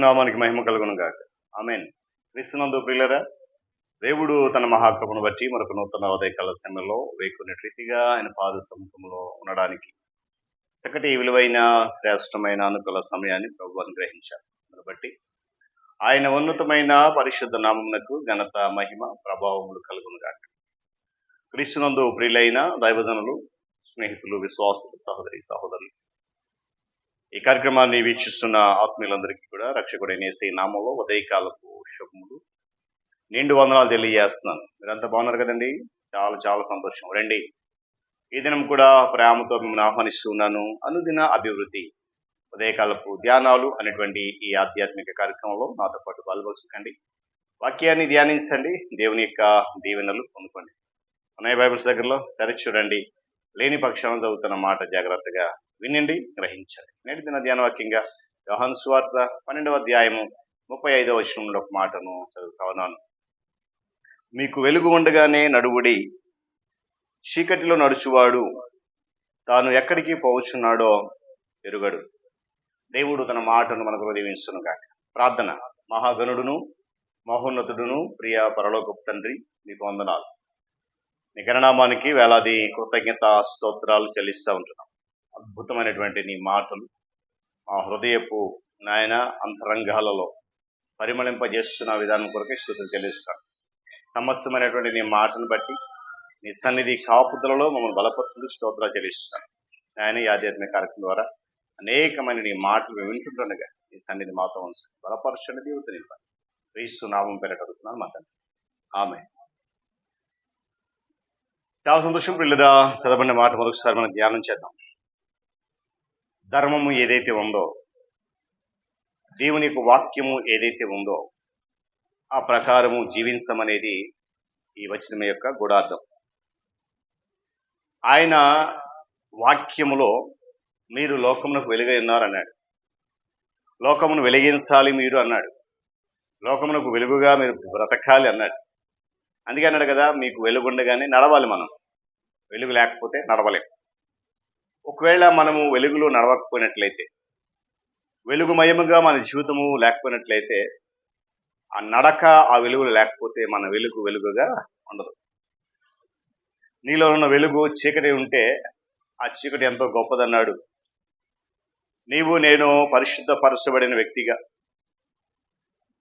దేవుని నామానికి మహిమ కలుగును గాక. ఆమేన్. క్రీస్తునందు ప్రియులారా, దేవుడు తన మహాకృపను బట్టి మరొక నూతన ఉదయకాల సమయంలో వేకున్నటి రీతిగా ఆయన పాద సముఖంలో ఉండడానికి చక్కటి విలువైన శ్రేష్టమైన అనుకూల సమయాన్ని ప్రభు అనుగ్రహించారు. దాన్ని బట్టి ఆయన ఉన్నతమైన పరిశుద్ధ నామమునకు ఘనత, మహిమ, ప్రభావములు కలుగును గాక. క్రీస్తునందు ప్రియులైన దైవజనులు, స్నేహితులు, విశ్వాసులు, సహోదరి సహోదరులు, ఈ కార్యక్రమాన్ని వీక్షిస్తున్న ఆత్మీయులందరికీ కూడా రక్షకుడైన యేసయ్య నామంలో ఉదయకాలపు శుభములు, నిండు వందనాలు తెలియజేస్తున్నాను. మీరంతా బాగున్నారు కదండి? చాలా చాలా సంతోషం. రండి, ఈ దినం కూడా ప్రేమతో మిమ్మల్ని ఆహ్వానిస్తున్నాను. అనుదిన అభివృద్ధి ఉదయకాలపు ధ్యానాలు అనేటువంటి ఈ ఆధ్యాత్మిక కార్యక్రమంలో నాతో పాటు పాల్గొంచండి. వాక్యాన్ని ధ్యానించండి, దేవుని యొక్క దీవెనలు పొందుకోండి. అన్నయ్య బైబిల్స్ దగ్గరలో తెరచి చూడండి. లేని పక్షాన చదువుతున్న మాట జాగ్రత్తగా వినండి, గ్రహించండి. నేటి దిన ధ్యానవాక్యంగా యోహాను సువార్త 12వ అధ్యాయము 35వ వచనంలో ఒక మాటను చదువుతా ఉన్నాను. మీకు వెలుగు ఉండగానే నడువుడి, చీకటిలో నడుచువాడు తాను ఎక్కడికి పోవచ్చున్నాడో ఎరుగడు. దేవుడు తన మాటను మనకు దీవించును గాక. ప్రార్థన. మహాగణుడును మహోన్నతుడును ప్రియ పరలోకపు తండ్రి, మీకు వందనాలు. నీ గణనామానికి వేలాది కృతజ్ఞత స్తోత్రాలు చెల్లిస్తూ ఉంటున్నాం. అద్భుతమైనటువంటి నీ మాటలు మా హృదయపు నాయన అంతరంగాలలో పరిమళింపజేస్తున్న విధానం కొరకే స్తుతులు చెల్లిస్తున్నాను. సమస్తమైనటువంటి నీ మాటను బట్టి నీ సన్నిధి కాపుదలలో మమ్మల్ని బలపరుచుతూ స్తోత్రాలు చెల్లిస్తున్నాను. నాయన ఈ ఆధ్యాత్మిక కార్యక్రమం ద్వారా అనేకమైన నీ మాటలు మేము వింటుండగా నీ సన్నిధి మాతో ఉంచండి, బలపరచండి, దీవెనలు నింపండి. క్రీస్తు నామం పేరట అడుగుతున్నాను మా తండ్రి. ఆమేన్. చాలా సంతోషం పిల్లరా. చదవబడిన మాట మరొకసారి మనం ధ్యానం చేద్దాం. ధర్మము ఏదైతే ఉందో, దేవుని యొక్క వాక్యము ఏదైతే ఉందో ఆ ప్రకారము జీవించమనేది ఈ వచనం యొక్క గూఢార్థం. ఆయన వాక్యములో మీరు లోకమునకు వెలుగై ఉన్నారన్నాడు. లోకమును వెలిగించాలి మీరు అన్నాడు. లోకమునకు వెలుగుగా మీరు బ్రతకాలి అన్నాడు. అందుకే అన్నాడు కదా, మీకు వెలుగుండగానే నడవాలి. మనం వెలుగు లేకపోతే నడవలేం. ఒకవేళ మనము వెలుగులో నడవకపోయినట్లయితే, వెలుగుమయముగా మన జీవితము లేకపోయినట్లయితే, ఆ నడక ఆ వెలుగులు లేకపోతే మన వెలుగు వెలుగుగా ఉండదు. నీలో ఉన్న వెలుగు చీకటి ఉంటే ఆ చీకటి ఎంతో గొప్పదన్నాడు. నీవు నేను పరిశుద్ధపరచబడిన వ్యక్తిగా,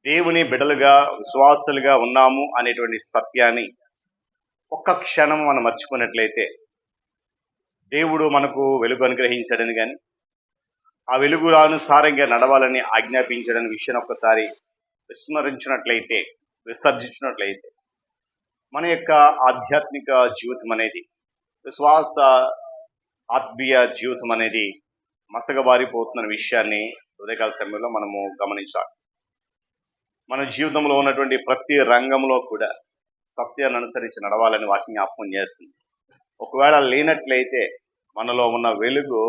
దేవుని బిడ్డలుగా, విశ్వాసులుగా ఉన్నాము అనేటువంటి సత్యాన్ని ఒక్క క్షణం మనం మర్చిపోయినట్లయితే, దేవుడు మనకు వెలుగు అనుగ్రహించాడని కానీ ఆ వెలుగు అనుసారంగా నడవాలని ఆజ్ఞాపించాడని విషయాన్ని ఒక్కసారి విస్మరించినట్లయితే, విసర్జించినట్లయితే, మన యొక్క ఆధ్యాత్మిక జీవితం అనేది, విశ్వాస ఆత్మీయ జీవితం అనేది మసగబారిపోతున్న విషయాన్ని ఉదయకాల సమయంలో మనము గమనించాలి. మన జీవితంలో ఉన్నటువంటి ప్రతి రంగంలో కూడా సత్యాన్ని అనుసరించి నడవాలని వాక్యం జ్ఞాపకం చేస్తుంది. ఒకవేళ లేనట్లయితే మనలో ఉన్న వెలుగు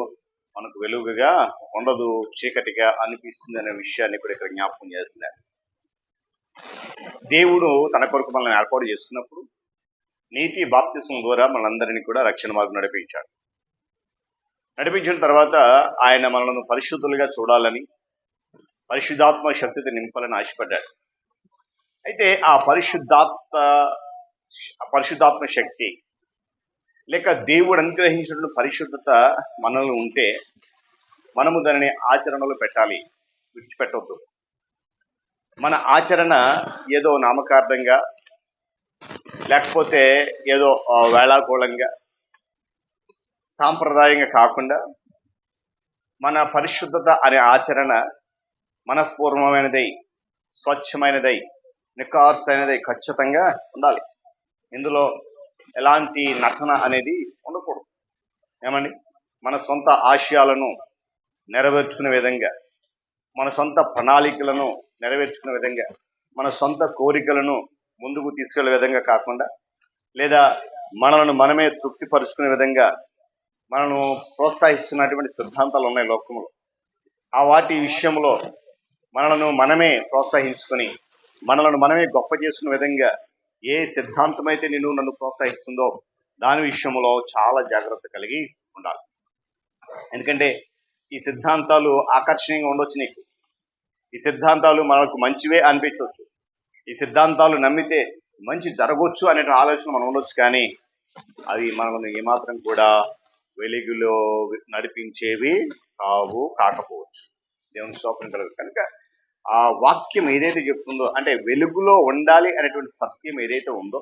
మనకు వెలుగుగా ఉండదు, చీకటిగా అనిపిస్తుంది అనే విషయాన్ని కూడా ఇక్కడ జ్ఞాపకం చేస్తున్నారు. దేవుడు తన కొరకు మనల్ని ఏర్పాటు చేసుకున్నప్పుడు నీతి బాప్తిసం ద్వారా మనందరినీ కూడా రక్షణ మార్గం నడిపించాడు. నడిపించిన తర్వాత ఆయన మనల్ని పరిశుద్ధులుగా చూడాలని, పరిశుద్ధాత్మ శక్తితో నింపాలని ఆశపడ్డాడు. అయితే ఆ పరిశుద్ధాత్మ శక్తి లేక దేవుడు అనుగ్రహించిన పరిశుద్ధత మనలో ఉంటే మనము దానిని ఆచరణలో పెట్టాలి, విడిచిపెట్టవద్దు. మన ఆచరణ ఏదో నామకార్థంగా లేకపోతే ఏదో వేళాకోళంగా సాంప్రదాయంగా కాకుండా మన పరిశుద్ధత అనే ఆచరణ మనఃపూర్వమైనదై, స్వచ్ఛమైనదై, నికార్సైనదై ఖచ్చితంగా ఉండాలి. ఇందులో ఎలాంటి నటన అనేది ఉండకూడదు. ఏమండి, మన సొంత ఆశయాలను నెరవేర్చుకునే విధంగా, మన సొంత ప్రణాళికలను నెరవేర్చుకునే విధంగా, మన సొంత కోరికలను ముందుకు తీసుకెళ్లే విధంగా కాకుండా, లేదా మనలను మనమే తృప్తిపరుచుకునే విధంగా మనను ప్రోత్సహిస్తున్నటువంటి సిద్ధాంతాలు ఉన్నాయి లోకంలో. ఆ వాటి విషయంలో మనలను మనమే ప్రోత్సహించుకొని, మనలను మనమే గొప్ప చేసుకునే విధంగా ఏ సిద్ధాంతం అయితే నన్ను ప్రోత్సహిస్తుందో దాని విషయంలో చాలా జాగ్రత్త కలిగి ఉండాలి. ఎందుకంటే ఈ సిద్ధాంతాలు ఆకర్షణీయంగా ఉండొచ్చు నీకు, ఈ సిద్ధాంతాలు మనకు మంచివే అనిపించవచ్చు, ఈ సిద్ధాంతాలు నమ్మితే మంచి జరగవచ్చు అనే ఆలోచన మనం ఉండొచ్చు, కానీ అవి మనల్ని ఏమాత్రం కూడా వెలుగులో నడిపించేవి కాకపోవచ్చు. దేవుని స్తోత్రం కలుగు. కనుక ఆ వాక్యం ఏదైతే చెప్తుందో, అంటే వెలుగులో ఉండాలి అనేటువంటి సత్యం ఏదైతే ఉందో,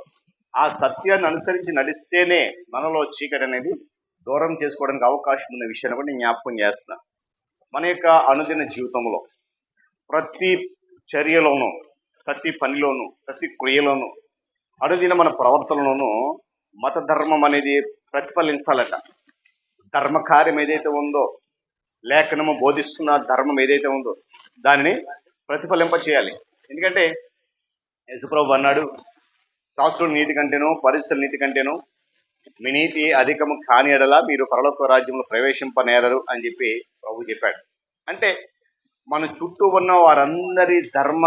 ఆ సత్యాన్ని అనుసరించి నడిస్తేనే మనలో చీకటి అనేది దూరం చేసుకోవడానికి అవకాశం ఉన్న విషయాన్ని కూడా నేను జ్ఞాపకం చేస్తున్నాను. మన యొక్క అనుదిన జీవితంలో ప్రతి చర్యలోనూ, ప్రతి పనిలోనూ, ప్రతి క్రియలోనూ, అనుదిన మన ప్రవర్తనలోనూ మత ధర్మం అనేది ప్రతిఫలించాలట. ధర్మకార్యం ఏదైతే ఉందో, లేఖనము బోధిస్తున్న ధర్మం ఏదైతే ఉందో దానిని ప్రతిఫలింప చేయాలి. ఎందుకంటే యేసుప్రభు అన్నాడు, శాస్త్రుల నీతి కంటేనో పరిస్థితుల నీతి కంటేనో మీ నీతి అధికము కాని ఎడల మీరు పరలోక రాజ్యంలో ప్రవేశింపనేరరు అని చెప్పి ప్రభు చెప్పాడు. అంటే మన చుట్టూ ఉన్న వారందరి ధర్మ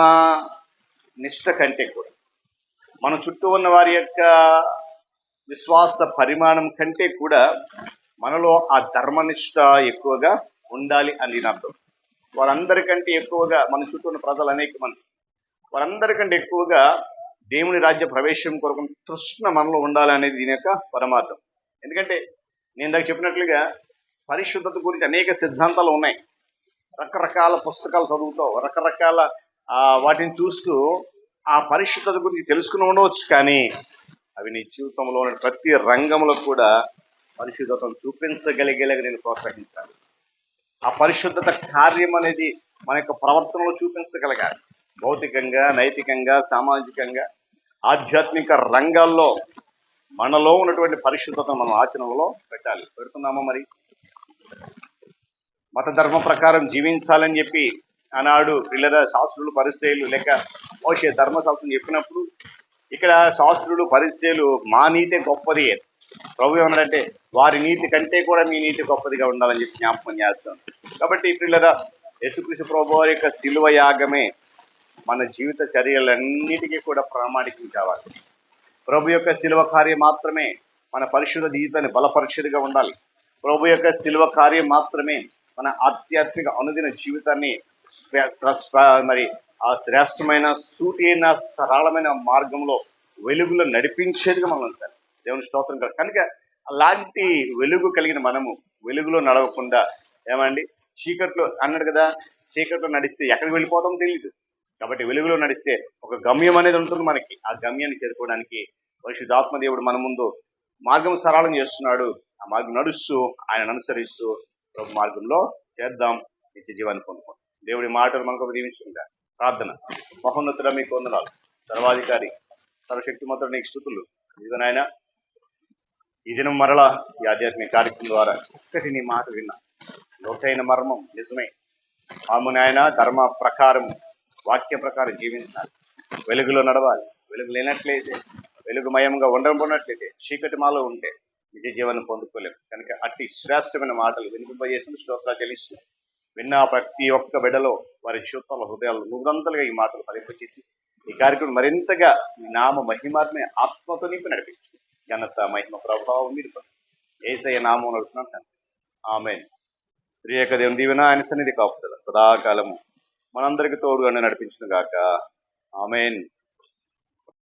నిష్ట కంటే కూడా, మన చుట్టూ ఉన్న వారి యొక్క విశ్వాస పరిమాణం కంటే కూడా మనలో ఆ ధర్మనిష్ట ఎక్కువగా ఉండాలి అని దీని అర్థం. వారందరికంటే ఎక్కువగా మన చుట్టూ ఉన్న ప్రజలు అనేక మంది, వారందరికంటే ఎక్కువగా దేవుని రాజ్య ప్రవేశం కొరకు తృష్ణ మనలో ఉండాలి అనేది దీని యొక్క పరమార్థం. ఎందుకంటే నేను ఇందాక చెప్పినట్లుగా పరిశుద్ధత గురించి అనేక సిద్ధాంతాలు ఉన్నాయి. రకరకాల పుస్తకాలు చదువుతూ, రకరకాల వాటిని చూస్తూ ఆ పరిశుద్ధత గురించి తెలుసుకుని ఉండవచ్చు, కానీ అవి నీ జీవితంలో ప్రతి రంగంలో కూడా పరిశుద్ధతను చూపించగలిగేలాగా నేను ప్రోత్సహించాలి. ఆ పరిశుద్ధత కార్యం అనేది మన యొక్క ప్రవర్తనలో చూపించగలగాలి. భౌతికంగా, నైతికంగా, సామాజికంగా, ఆధ్యాత్మిక రంగాల్లో మనలో ఉన్నటువంటి పరిశుద్ధతను మనం ఆచరణలో పెట్టాలి. పెడుతున్నామా? మరి మత ధర్మ ప్రకారం జీవించాలని చెప్పి ఆనాడు పిల్లల శాస్త్రులు పరిచయులు లేక ఓకే ధర్మశాస్త్రం చెప్పినప్పుడు, ఇక్కడ శాస్త్రులు పరిచయులు మా నీతే గొప్పది, ప్రభు ఏమన్నాడంటే వారి నీతి కంటే కూడా మీ నీతి గొప్పదిగా ఉండాలని చెప్పి జ్ఞాపకం చేస్తాం. కాబట్టి పిల్లల యేసుక్రీస్తు ప్రభు వారి యొక్క శిలువ యాగమే మన జీవిత చర్యలన్నిటికీ కూడా ప్రామాణికం కావాలి. ప్రభు యొక్క శిలువ కార్యం మాత్రమే మన పరిశుద్ధ జీవితాన్ని బలపరిచేదిగా ఉండాలి. ప్రభు యొక్క శిలువ కార్యం మాత్రమే మన ఆధ్యాత్మిక అనుదిన జీవితాన్ని మరి ఆ శ్రేష్టమైన సూటైన సరళమైన మార్గంలో వెలుగులో నడిపించేదిగా మనం ఉండాలి. దేవుని స్తోత్రం. కనుక అలాంటి వెలుగు కలిగిన మనము వెలుగులో నడవకుండా ఏమండి చీకట్లో అన్నాడు కదా, చీకట్లో నడిస్తే ఎక్కడికి వెళ్ళిపోతామో తెలియదు. కాబట్టి వెలుగులో నడిస్తే ఒక గమ్యం అనేది ఉంటుంది మనకి. ఆ గమ్యాన్ని చేరుకోవడానికి పరిశుద్ధాత్మ దేవుడు మన ముందు మార్గం సరళం చేస్తున్నాడు. ఆ మార్గం నడుస్తూ ఆయన అనుసరిస్తూ ప్రభు మార్గంలో చేద్దాం, నిత్య జీవాన్ని పొందుకోండి. దేవుడి మాటలు మనకు దీవించుకుంటా. ప్రార్థన. మహోన్నతుడ మీకు వందనాలు, సర్వాధికారి సర్వశక్తిమంతుడు నీకు స్తుతులు. ఇదిగో నాయన ఈ దినం మరలా ఈ ఆధ్యాత్మిక కార్యక్రమం ద్వారా ఒక్కటి నీ మాట విన్నా, లోతైన మర్మం నిజమే. ఆమె నాయన ధర్మ ప్రకారం, వాక్య ప్రకారం జీవించాలి, వెలుగులో నడవాలి. వెలుగు లేనట్లయితే, వెలుగుమయంగా ఉండబోనట్లయితే, చీకటి మాలో ఉంటే నిజ జీవనం పొందుకోలేము. కనుక అట్టి శ్రేష్టమైన మాటలు వినిపింపజేసిన స్తోత్రాలు చెల్లిస్తూ విన్న ప్రతి ఒక్క బిడ్డలో వారి జీవితంలో హృదయాలు నూరంతలుగా ఈ మాటలు ఫలింపచేసి ఈ కార్యక్రమం మరింతగా ఈ నామ మహిమాత్మే ఆత్మతో నింపి నడిపించు. ఘనత మహిమ ప్రభావం మీరు యేసయ్య నామం నడుపుతున్నాను. ఆమేన్. త్రియేక దేవుని దీవెన ఆయన సన్నిధి కాపుదల సదాకాలము మనందరికీ తోడుగా నడిపించును గాక. ఆమేన్.